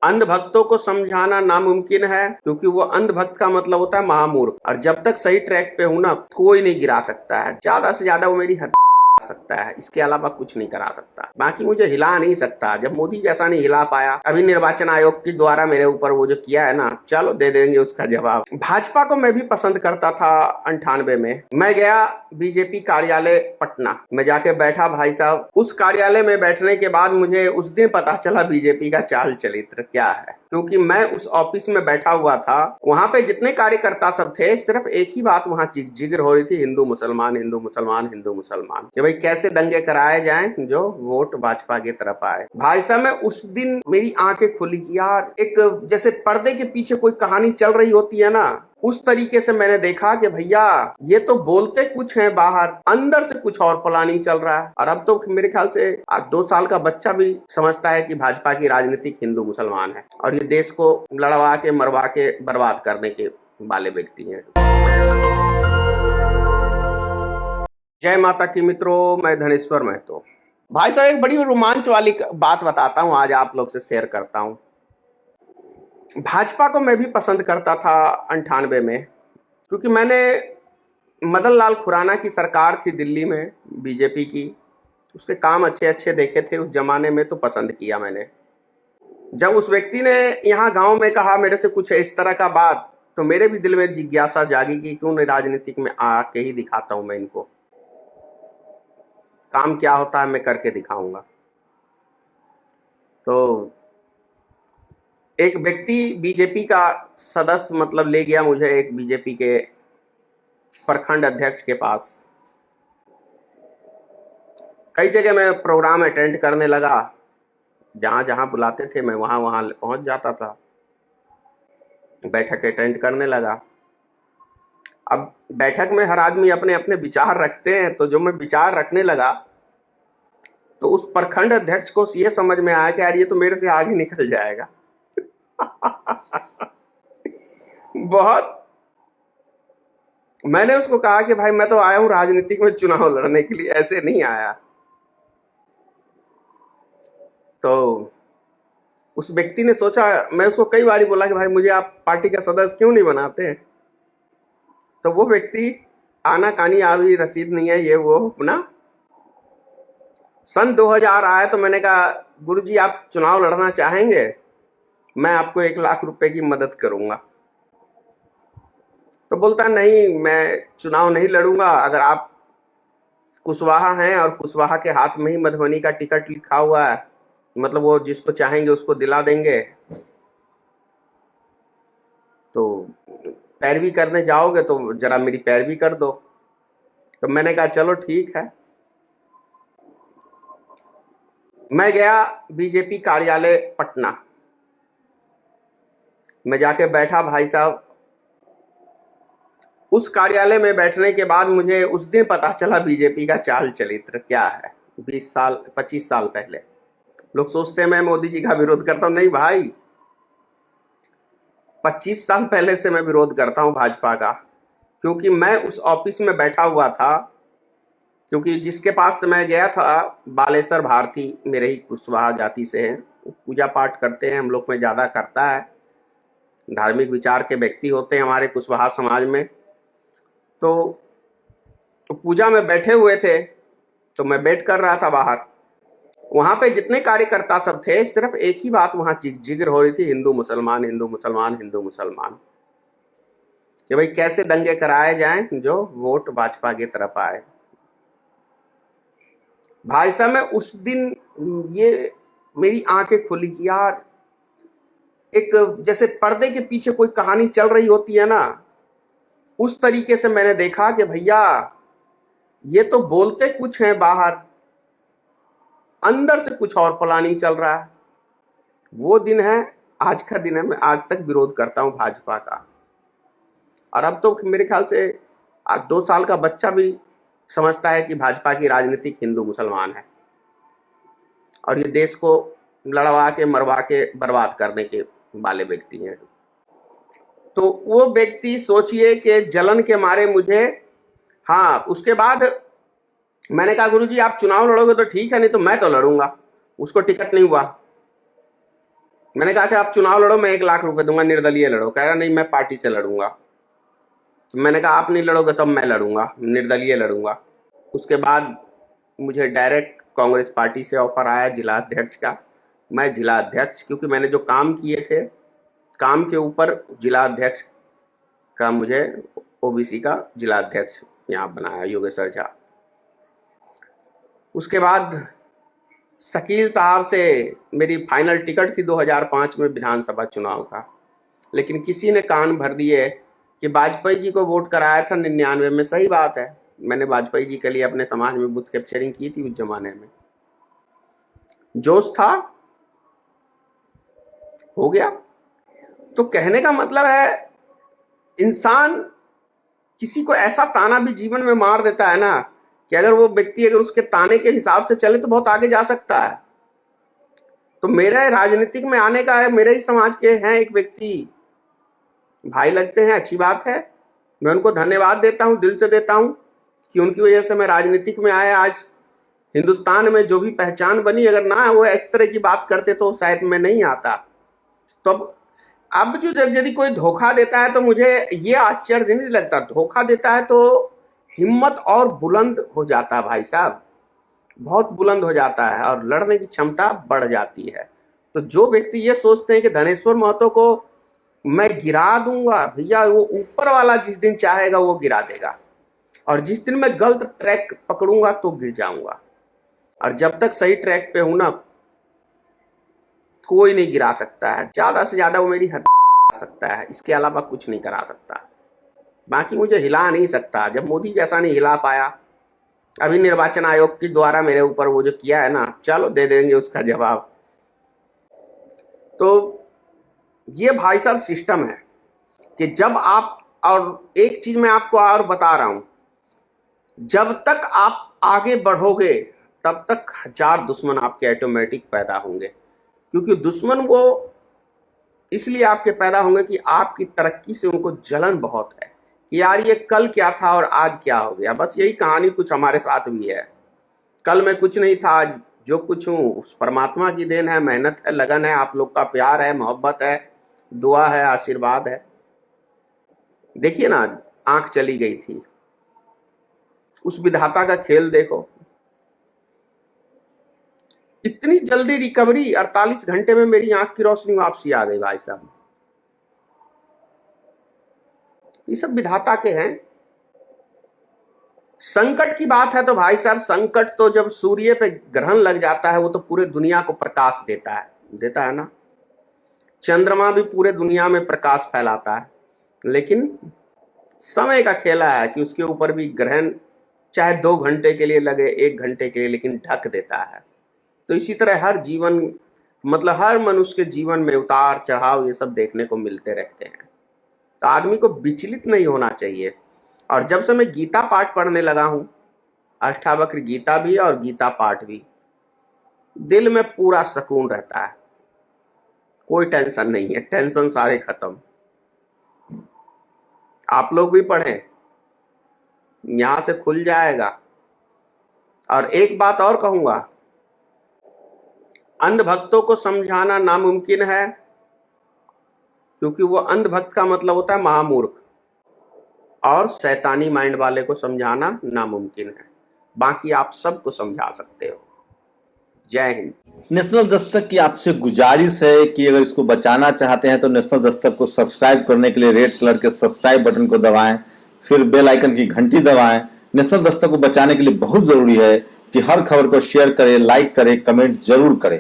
अंधभक्तों को समझाना नामुमकिन है, क्योंकि वो अंधभक्त का मतलब होता है महामूर्ख। और जब तक सही ट्रैक पे हूं ना, कोई नहीं गिरा सकता है। ज्यादा से ज्यादा वो मेरी सकता है, इसके अलावा कुछ नहीं करा सकता। बाकी मुझे हिला नहीं सकता, जब मोदी जैसा नहीं हिला पाया। अभी निर्वाचन आयोग के द्वारा मेरे ऊपर वो जो किया है ना, चलो दे देंगे उसका जवाब। भाजपा को मैं भी पसंद करता था 98 में। मैं गया बीजेपी कार्यालय पटना में, जाके बैठा। भाई साहब, उस कार्यालय में बैठने के बाद मुझे उस दिन पता चला बीजेपी का चाल चरित्र क्या है। क्योंकि मैं उस ऑफिस में बैठा हुआ था, वहां पे जितने कार्यकर्ता सब थे, सिर्फ एक ही बात वहां जिक्र हो रही थी, हिंदू मुसलमान हिंदू मुसलमान हिंदू मुसलमान, कि भाई कैसे दंगे कराए जाएं जो वोट भाजपा की तरफ आए। भाई साहब, मैं उस दिन मेरी आंखें खुली कि यार, एक जैसे पर्दे के पीछे कोई कहानी चल रही होती है ना, उस तरीके से मैंने देखा कि भैया ये तो बोलते कुछ हैं, बाहर अंदर से कुछ और प्लानिंग चल रहा है। और अब तो मेरे ख्याल से 2 साल का बच्चा भी समझता है कि भाजपा की राजनीति हिंदू मुसलमान है और ये देश को लड़वा के मरवा के बर्बाद करने के वाले व्यक्ति हैं। जय माता की मित्रों, मैं धनेश्वर महतो। भाई साहब, एक बड़ी रोमांच वाली बात बताता हूं, आज आप लोग से शेयर करता हूं। भाजपा को मैं भी पसंद करता था 98 में, क्योंकि मैंने मदन लाल खुराना की सरकार थी दिल्ली में बीजेपी की, उसके काम अच्छे अच्छे देखे थे उस जमाने में, तो पसंद किया मैंने। जब उस व्यक्ति ने यहाँ गांव में कहा मेरे से कुछ इस तरह का बात, तो मेरे भी दिल में जिज्ञासा जागी कि क्यों नहीं राजनीतिक में आके ही दिखाता हूं मैं इनको, काम क्या होता है मैं करके दिखाऊंगा। तो एक व्यक्ति बीजेपी का सदस्य मतलब ले गया मुझे एक बीजेपी के प्रखंड अध्यक्ष के पास। कई जगह मैं प्रोग्राम अटेंड करने लगा, जहां जहां बुलाते थे मैं वहां वहां पहुंच जाता था, बैठक अटेंड करने लगा। अब बैठक में हर आदमी अपने अपने विचार रखते हैं, तो जो मैं विचार रखने लगा, तो उस प्रखंड अध्यक्ष को ये समझ में आया कि यार ये तो मेरे से आगे निकल जाएगा। बहुत मैंने उसको कहा कि भाई मैं तो आया हूं राजनीतिक में चुनाव लड़ने के लिए, ऐसे नहीं आया। तो उस व्यक्ति ने सोचा, मैं उसको कई बार बोला कि भाई मुझे आप पार्टी का सदस्य क्यों नहीं बनाते हैं। तो वो व्यक्ति आना कानी आवी रसीद नहीं है ये वो अपना। सन 2000 आया तो मैंने कहा गुरुजी आप चुनाव लड़ना चाहेंगे, मैं आपको 1 लाख रुपए की मदद करूंगा। तो बोलता नहीं मैं चुनाव नहीं लड़ूंगा, अगर आप कुशवाहा हैं और कुशवाहा के हाथ में ही मधुबनी का टिकट लिखा हुआ है, मतलब वो जिसको चाहेंगे उसको दिला देंगे, तो पैरवी करने जाओगे तो जरा मेरी पैरवी कर दो। तो मैंने कहा चलो ठीक है। मैं गया बीजेपी कार्यालय पटना में, जाके बैठा। भाई साहब, उस कार्यालय में बैठने के बाद मुझे उस दिन पता चला बीजेपी का चाल चरित्र क्या है। 20 साल 25 साल पहले लोग सोचते हैं मैं मोदी जी का विरोध करता हूं, नहीं भाई, 25 साल पहले से मैं विरोध करता हूं भाजपा का। क्योंकि मैं उस ऑफिस में बैठा हुआ था, क्योंकि जिसके पास से मैं गया था बालेश्वर भारती मेरे ही कुशवाहा जाति से हैं, पूजा पाठ करते हैं, हम लोग में ज्यादा करता है, धार्मिक विचार के व्यक्ति होते हैं हमारे कुशवाहा समाज में। तो पूजा में बैठे हुए थे, तो मैं वेट कर रहा था बाहर। वहां पे जितने कार्यकर्ता सब थे, सिर्फ एक ही बात वहां जिक्र हो रही थी, हिंदू मुसलमान हिंदू मुसलमान हिंदू मुसलमान, कि भाई कैसे दंगे कराए जाएं जो वोट भाजपा की तरफ आए। भाई साहब, मैं उस दिन ये मेरी आंखें खुली कि यार, एक जैसे पर्दे के पीछे कोई कहानी चल रही होती है ना, उस तरीके से मैंने देखा कि भैया ये तो बोलते कुछ हैं, बाहर अंदर से कुछ और प्लानिंग चल रहा है। वो दिन है, आज का दिन है। मैं आज तक विरोध करता हूं भाजपा का। और अब तो मेरे ख्याल से 2 साल का बच्चा भी समझता है कि भाजपा की राजनीति हिंदू मुसलमान है और ये देश को लड़वा के मरवा के बर्बाद करने के वाले व्यक्ति हैं। तो वो व्यक्ति सोचिए कि जलन के मारे मुझे, हाँ, उसके बाद मैंने कहा गुरुजी आप चुनाव लड़ोगे तो ठीक है, नहीं तो मैं तो लड़ूंगा। उसको टिकट नहीं हुआ। मैंने कहा अच्छा आप चुनाव लड़ो, मैं 1 लाख रुपए दूंगा, निर्दलीय लड़ो। कह रहा नहीं मैं पार्टी से लड़ूंगा। मैंने कहा आप नहीं लड़ोगे तब मैं लड़ूंगा, निर्दलीय लड़ूंगा। उसके बाद मुझे डायरेक्ट कांग्रेस पार्टी से ऑफर आया जिला अध्यक्ष का। मैं जिला अध्यक्ष, क्योंकि मैंने जो काम किए थे, काम के ऊपर जिला अध्यक्ष का मुझे ओबीसी का जिला अध्यक्ष यहाँ बनाया योगेश्वर झा। उसके बाद शकील साहब से मेरी फाइनल टिकट थी 2005 में विधानसभा चुनाव का, लेकिन किसी ने कान भर दिए कि वाजपेयी जी को वोट कराया था 99 में। सही बात है, मैंने वाजपेयी जी के लिए अपने समाज में बूथ कैप्चरिंग की थी। उस जमाने में जोश था, हो गया। तो कहने का मतलब है, इंसान किसी को ऐसा ताना भी जीवन में मार देता है ना कि अगर वो व्यक्ति अगर उसके ताने के हिसाब से चले तो बहुत आगे जा सकता है। तो मेरा राजनीतिक में आने का है, मेरे ही समाज के हैं एक व्यक्ति, भाई लगते हैं, अच्छी बात है। मैं उनको धन्यवाद देता हूं, दिल से देता हूं कि उनकी वजह से मैं राजनीतिक में आया। आज हिंदुस्तान में जो भी पहचान बनी, अगर ना वो इस तरह की बात करते तो शायद मैं नहीं आता। तो अब जो यदि कोई धोखा देता है तो मुझे ये आश्चर्य नहीं लगता। धोखा देता है तो हिम्मत और बुलंद हो जाता है भाई साहब, बहुत बुलंद हो जाता है और लड़ने की क्षमता बढ़ जाती है। तो जो व्यक्ति ये सोचते हैं कि धनेश्वर महतो को मैं गिरा दूंगा, भैया वो ऊपर वाला जिस दिन चाहेगा वो गिरा देगा, और जिस दिन मैं गलत ट्रैक पकड़ूंगा तो गिर जाऊंगा। और जब तक सही ट्रैक पे हूं ना, कोई नहीं गिरा सकता है। ज्यादा से ज्यादा वो मेरी हत्या कर सकता है, इसके अलावा कुछ नहीं करा सकता। बाकी मुझे हिला नहीं सकता। जब मोदी जैसा नहीं हिला पाया, अभी निर्वाचन आयोग के द्वारा मेरे ऊपर वो जो किया है ना, चलो दे देंगे उसका जवाब। तो ये भाई साहब सिस्टम है कि जब आप, और एक चीज मैं आपको और बता रहा हूं, जब तक आप आगे बढ़ोगे तब तक 1000 दुश्मन आपके ऑटोमेटिक पैदा होंगे। क्योंकि दुश्मन वो इसलिए आपके पैदा होंगे कि आपकी तरक्की से उनको जलन बहुत है कि यार ये कल क्या था और आज क्या हो गया। बस यही कहानी कुछ हमारे साथ भी है। कल मैं कुछ नहीं था, आज जो कुछ हूँ उस परमात्मा की देन है, मेहनत है, लगन है, आप लोग का प्यार है, मोहब्बत है, दुआ है, आशीर्वाद है। देखिए ना, आंख चली गई थी, उस विधाता का खेल देखो। इतनी जल्दी रिकवरी, 48 घंटे में मेरी आंख की रोशनी वापसी आ गई भाई साहब। ये सब विधाता के हैं। संकट की बात है तो भाई साहब, संकट तो जब सूर्य पे ग्रहण लग जाता है वो तो पूरे दुनिया को प्रकाश देता है ना। चंद्रमा भी पूरे दुनिया में प्रकाश फैलाता है, लेकिन समय का खेला है कि उसके ऊपर भी ग्रहण चाहे 2 घंटे के लिए लगे, 1 घंटे के लिए, लेकिन ढक देता है। तो इसी तरह हर जीवन, मतलब हर मनुष्य के जीवन में उतार चढ़ाव ये सब देखने को मिलते रहते हैं। तो आदमी को विचलित नहीं होना चाहिए। और जब से मैं गीता पाठ पढ़ने लगा हूं, अष्टावक्र गीता भी और गीता पाठ भी, दिल में पूरा सुकून रहता है, कोई टेंशन नहीं है, टेंशन सारे खत्म। आप लोग भी पढ़ें, यहां से खुल जाएगा। और एक बात और कहूंगा, अंधभक्तों को समझाना नामुमकिन है, क्योंकि वो अंधभक्त का मतलब होता है महामूर्ख, और शैतानी माइंड वाले को समझाना नामुमकिन है। बाकी आप सबको समझा सकते हो। जय हिंद। नेशनल दस्तक की आपसे गुजारिश है कि अगर इसको बचाना चाहते हैं तो नेशनल दस्तक को सब्सक्राइब करने के लिए रेड कलर के सब्सक्राइब बटन को दबाएं, फिर बेल आइकन की घंटी दबाएं। नेशनल दस्तक को बचाने के लिए बहुत जरूरी है कि हर खबर को शेयर करें, लाइक करें, कमेंट जरूर करें।